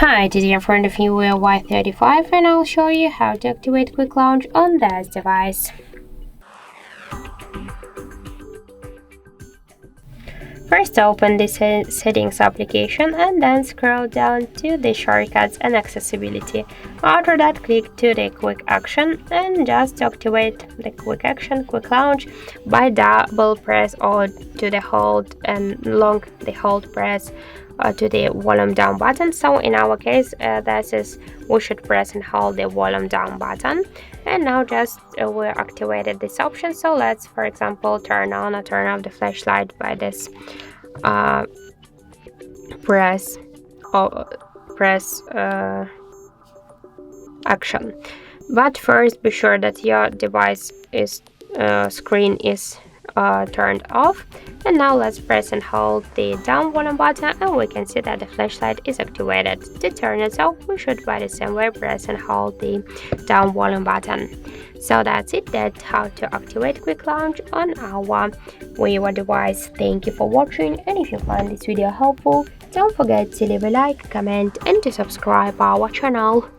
Hi, this is your friend of Vivo Y35 and I'll show you how to activate Quick Launch on this device. First open the Settings application and then scroll down to the Shortcuts and Accessibility. After that, click to the Quick Action and just activate the Quick Action, Quick Launch by double press or to the hold and long the hold press to the volume down button. So in our case, we should press and hold the volume down button. And now just we activated this option. So let's, for example, turn on or turn off the flashlight by this press action. But first, be sure that your device screen is turned off. And now let's press and hold the down volume button and we can see that the flashlight is activated. To turn it off, we should by the same way press and hold the down volume button. So that's it. That's how to activate Quick Launch on our Vivo device. Thank you for watching, and if you find this video helpful, don't forget to leave a like, comment and to subscribe our channel.